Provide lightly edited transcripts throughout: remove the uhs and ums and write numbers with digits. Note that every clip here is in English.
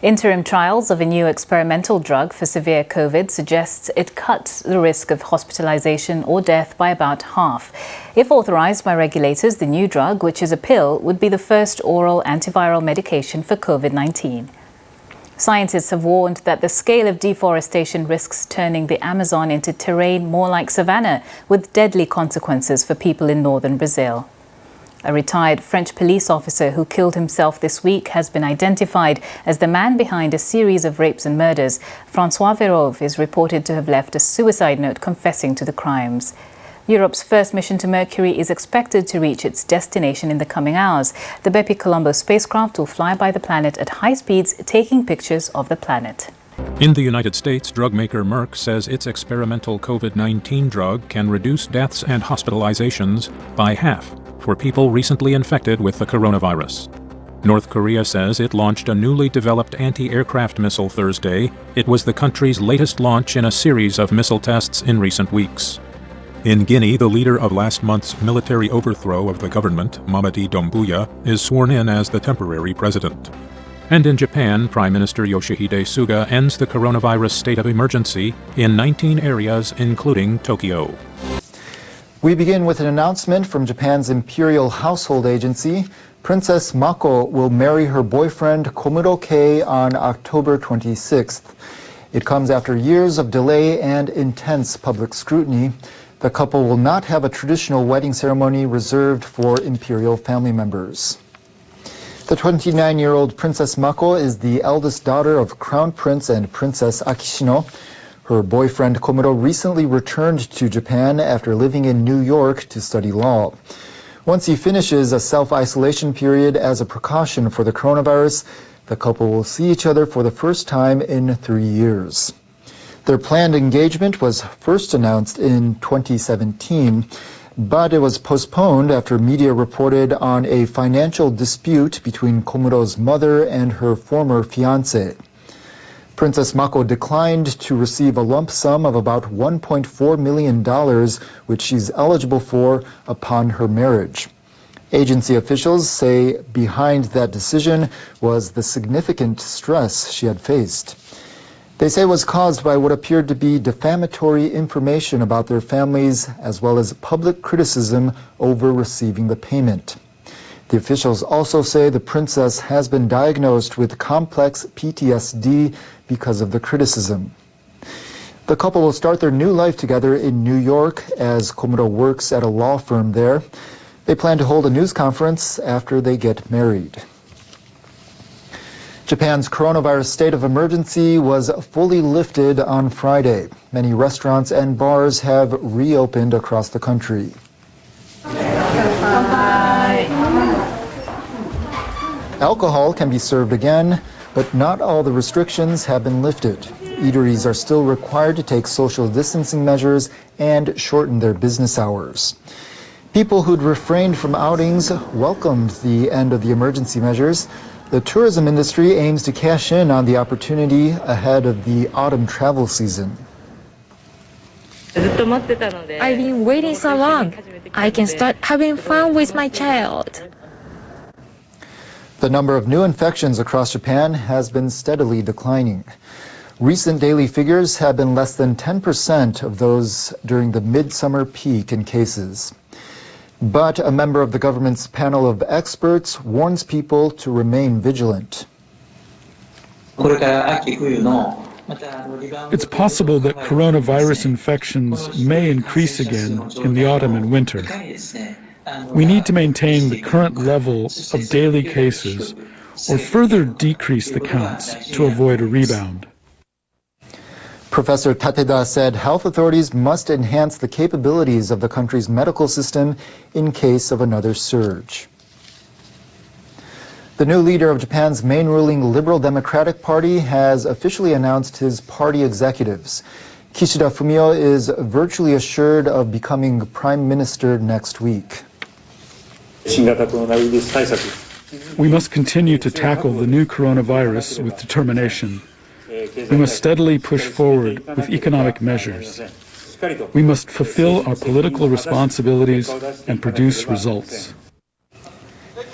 Interim trials of a new experimental drug for severe COVID suggests it cuts the risk of hospitalization or death by about half. If authorized by regulators, the new drug, which is a pill, would be the first oral antiviral medication for COVID-19. Scientists have warned that the scale of deforestation risks turning the Amazon into terrain more like savanna, with deadly consequences for people in northern Brazil. A retired French police officer who killed himself this week has been identified as the man behind a series of rapes and murders. Francois Verove is reported to have left a suicide note confessing to the crimes. Europe's first mission to Mercury is expected to reach its destination in the coming hours. The Bepi Colombo spacecraft will fly by the planet at high speeds, taking pictures of the planet. In the United States, drug maker Merck says its experimental COVID-19 drug can reduce deaths and hospitalizations by half for people recently infected with the coronavirus. North Korea says it launched a newly developed anti-aircraft missile Thursday. It was the country's latest launch in a series of missile tests in recent weeks. In Guinea, the leader of last month's military overthrow of the government, Mamadi Doumbouya, is sworn in as the temporary president. And in Japan, Prime Minister Yoshihide Suga ends the coronavirus state of emergency in 19 areas, including Tokyo. We begin with an announcement from Japan's Imperial Household Agency. Princess Mako will marry her boyfriend Komuro Kei on October 26th. It comes after years of delay and intense public scrutiny. The couple will not have a traditional wedding ceremony reserved for imperial family members. The 29-year-old Princess Mako is the eldest daughter of Crown Prince and Princess Akishino. Her boyfriend Komuro recently returned to Japan after living in New York to study law. Once he finishes a self-isolation period as a precaution for the coronavirus, the couple will see each other for the first time in 3 years. Their planned engagement was first announced in 2017, but it was postponed after media reported on a financial dispute between Komuro's mother and her former fiancé. Princess Mako declined to receive a lump sum of about $1.4 million, which she's eligible for upon her marriage. Agency officials say behind that decision was the significant stress she had faced. They say it was caused by what appeared to be defamatory information about their families, as well as public criticism over receiving the payment. The officials also say the princess has been diagnosed with complex PTSD because of the criticism. The couple will start their new life together in New York as Komuro works at a law firm there. They plan to hold a news conference after they get married. Japan's coronavirus state of emergency was fully lifted on Friday. Many restaurants and bars have reopened across the country. Alcohol can be served again, but not all the restrictions have been lifted. Eateries are still required to take social distancing measures and shorten their business hours. People who'd refrained from outings welcomed the end of the emergency measures. The tourism industry aims to cash in on the opportunity ahead of the autumn travel season. I've been waiting so long. I can start having fun with my child. The number of new infections across Japan has been steadily declining. Recent daily figures have been less than 10% of those during the midsummer peak in cases. But a member of the government's panel of experts warns people to remain vigilant. It's possible that coronavirus infections may increase again in the autumn and winter. We need to maintain the current level of daily cases or further decrease the counts to avoid a rebound. Professor Tateda said health authorities must enhance the capabilities of the country's medical system in case of another surge. The new leader of Japan's main ruling Liberal Democratic Party has officially announced his party executives. Kishida Fumio is virtually assured of becoming prime minister next week. We must continue to tackle the new coronavirus with determination. We must steadily push forward with economic measures. We must fulfill our political responsibilities and produce results.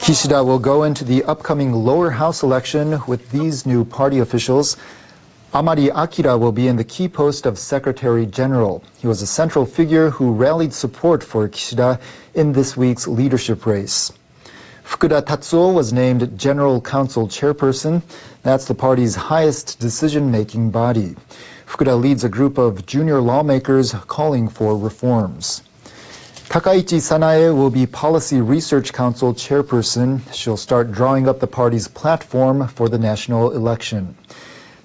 Kishida will go into the upcoming lower house election with these new party officials. Amari Akira will be in the key post of Secretary General. He was a central figure who rallied support for Kishida in this week's leadership race. Fukuda Tatsuo was named General Council Chairperson. That's the party's highest decision-making body. Fukuda leads a group of junior lawmakers calling for reforms. Takaichi Sanae will be Policy Research Council Chairperson. She'll start drawing up the party's platform for the national election.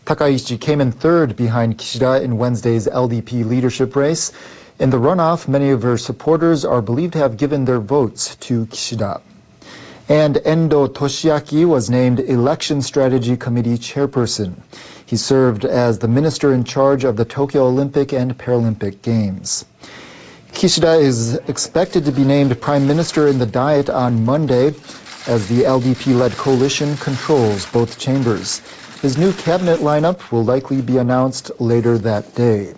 Takaichi came in third behind Kishida in Wednesday's LDP leadership race. In the runoff, many of her supporters are believed to have given their votes to Kishida. And Endo Toshiaki was named Election Strategy Committee Chairperson. He served as the minister in charge of the Tokyo Olympic and Paralympic Games. Kishida is expected to be named Prime Minister in the Diet on Monday as the LDP-led coalition controls both chambers. His new cabinet lineup will likely be announced later that day.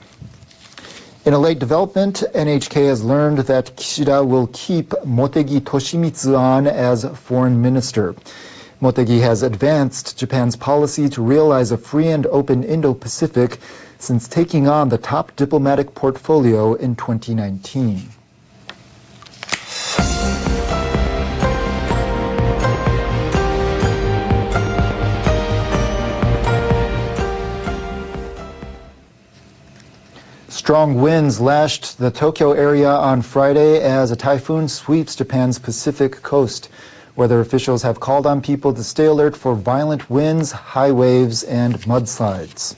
In a late development, NHK has learned that Kishida will keep Motegi Toshimitsu on as foreign minister. Motegi has advanced Japan's policy to realize a free and open Indo-Pacific since taking on the top diplomatic portfolio in 2019. Strong winds lashed the Tokyo area on Friday as a typhoon sweeps Japan's Pacific coast. Weather officials have called on people to stay alert for violent winds, high waves, and mudslides.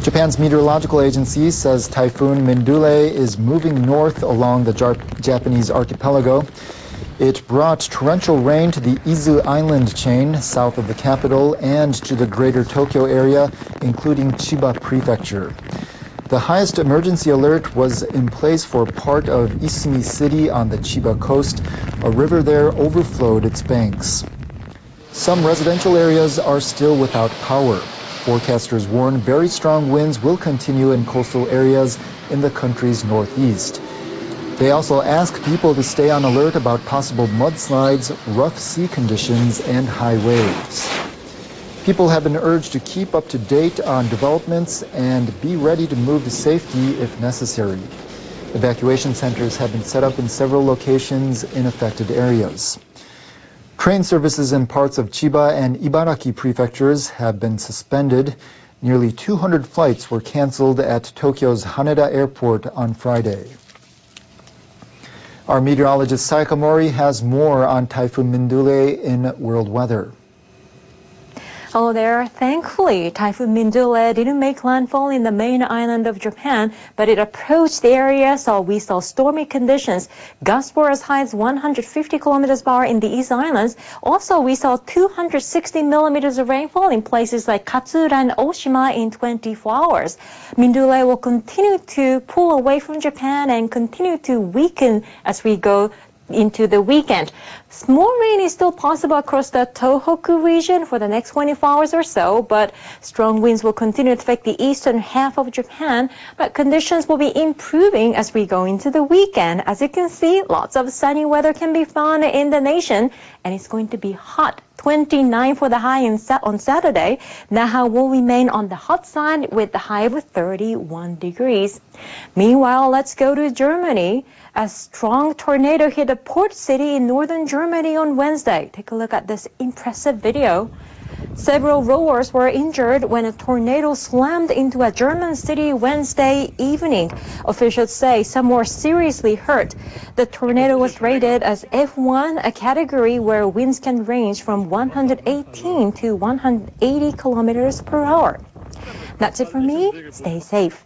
Japan's meteorological agency says Typhoon Mindule is moving north along the Japanese archipelago. It brought torrential rain to the Izu Island chain south of the capital and to the greater Tokyo area, including Chiba Prefecture. The highest emergency alert was in place for part of Isumi City on the Chiba coast. A river there overflowed its banks. Some residential areas are still without power. Forecasters warn very strong winds will continue in coastal areas in the country's northeast. They also ask people to stay on alert about possible mudslides, rough sea conditions, and high waves. People have been urged to keep up to date on developments and be ready to move to safety if necessary. Evacuation centers have been set up in several locations in affected areas. Train services in parts of Chiba and Ibaraki prefectures have been suspended. Nearly 200 flights were canceled at Tokyo's Haneda Airport on Friday. Our meteorologist Sayaka Mori has more on Typhoon Mindule in World Weather. Hello there. Thankfully, Typhoon Mindule didn't make landfall in the main island of Japan, but it approached the area, so we saw stormy conditions. Gusts were as high as 150 kilometers per hour in the East Islands. Also, we saw 260 millimeters of rainfall in places like Katsura and Oshima in 24 hours. Mindule will continue to pull away from Japan and continue to weaken as we go into the weekend. More rain is still possible across the Tohoku region for the next 24 hours or so, but strong winds will continue to affect the eastern half of Japan, but conditions will be improving as we go into the weekend. As you can see, lots of sunny weather can be found in the nation, and it's going to be hot. 29 for the high on Saturday. Naha will remain on the hot side with the high of 31 degrees. Meanwhile, let's go to Germany. A strong tornado hit a port city in northern Germany on Wednesday. Take a look at this impressive video. Several rowers were injured when a tornado slammed into a German city Wednesday evening. Officials say some were seriously hurt. The tornado was rated as F1, a category where winds can range from 118 to 180 kilometers per hour. That's it for me. Stay safe.